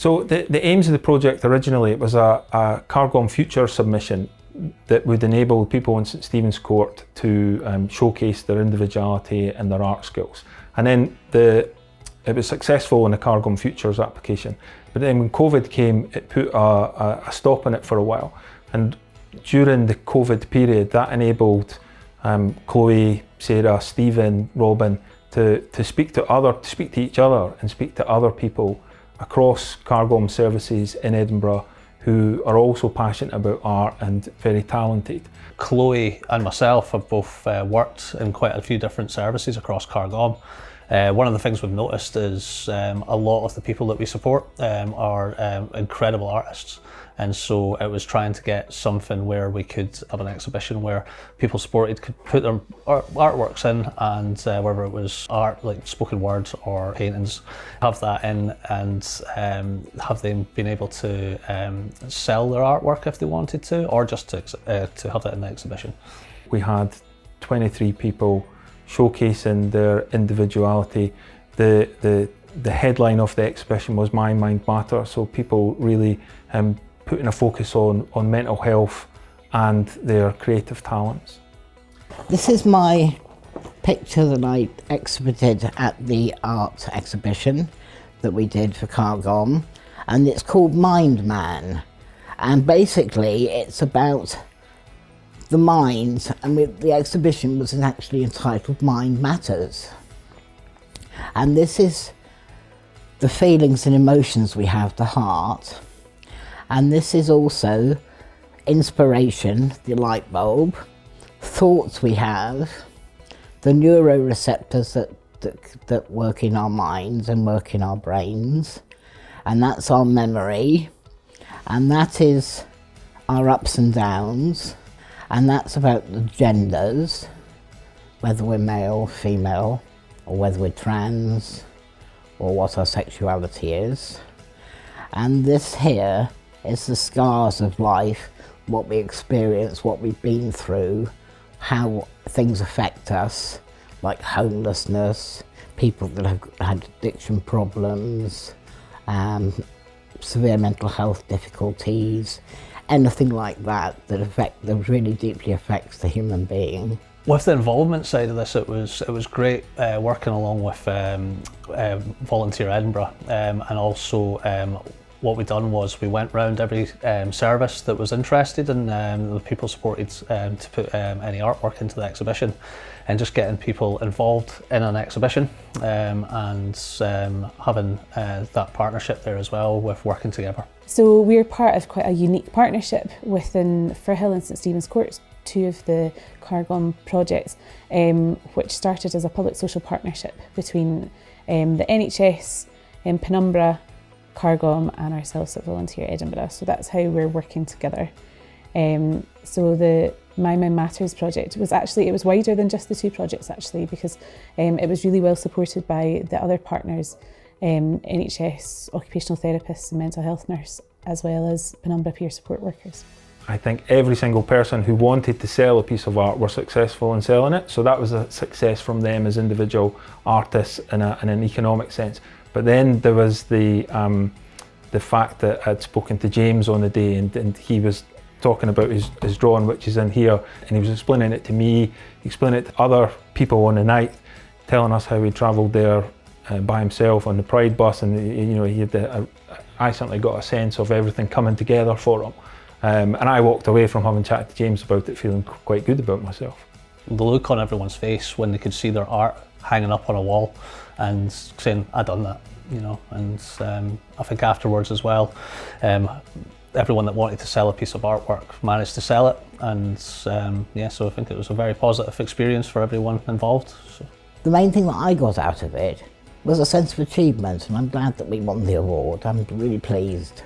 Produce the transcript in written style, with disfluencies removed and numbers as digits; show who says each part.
Speaker 1: So the aims of the project originally, it was a Cargom Future submission that would enable people in St Stephen's Court to showcase their individuality and their art skills. And then it was successful in the Cargom Futures application. But then when COVID came, it put a stop on it for a while. And during the COVID period, that enabled Chloe, Sarah, Stephen, Robin to speak to each other and speak to other people across Cargom services in Edinburgh who are also passionate about art and very talented.
Speaker 2: Chloe and myself have both worked in quite a few different services across Cargom. One of the things we've noticed is a lot of the people that we support are incredible artists, and so it was trying to get something where we could have an exhibition where people supported could put their artworks in, and whether it was art like spoken words or paintings, have that in and have them been able to sell their artwork if they wanted to, or just to have that in the exhibition.
Speaker 1: We had 23 people showcasing their individuality. The headline of the exhibition was My Mind Matter, so people really putting a focus on mental health and their creative talents.
Speaker 3: This is my picture that I exhibited at the art exhibition that we did for Cargom, and it's called Mind Man. And basically it's about the mind, and the exhibition was actually entitled Mind Matters. And this is the feelings and emotions we have, the heart. And this is also inspiration, the light bulb, thoughts we have, the neuroreceptors that work in our minds and work in our brains. And that's our memory. And that is our ups and downs. And that's about the genders, whether we're male, female, or whether we're trans, or what our sexuality is. And this here is the scars of life, what we experience, what we've been through, how things affect us, like homelessness, people that have had addiction problems, severe mental health difficulties, anything like that that really deeply affects the human being.
Speaker 2: With the involvement side of this, it was great working along with Volunteer Edinburgh, and also what we done was we went round every service that was interested and the people supported to put any artwork into the exhibition, and just getting people involved in an exhibition and having that partnership there as well with working together.
Speaker 4: So we're part of quite a unique partnership within Firhill and St Stephen's Court, two of the Cargom projects, which started as a public social partnership between the NHS, Penumbra, Cargom and ourselves at Volunteer Edinburgh. So that's how we're working together. So the My Mind Matters project was it was wider than just the two projects actually, because it was really well supported by the other partners, NHS, occupational therapists and mental health nurse, as well as Penumbra peer support workers.
Speaker 1: I think every single person who wanted to sell a piece of art were successful in selling it, so that was a success from them as individual artists in an economic sense. But then there was the fact that I'd spoken to James on the day, and he was talking about his drawing, which is in here, and he was explaining it to me, explaining it to other people on the night, telling us how he travelled there by himself on the Pride bus, and he had I certainly got a sense of everything coming together for him. And I walked away from having chatted to James about it feeling quite good about myself.
Speaker 2: The look on everyone's face when they could see their art hanging up on a wall and saying, I done that, and I think afterwards as well, everyone that wanted to sell a piece of artwork managed to sell it, and so I think it was a very positive experience for everyone involved. So.
Speaker 3: The main thing that I got out of it was a sense of achievement, and I'm glad that we won the award. I'm really pleased.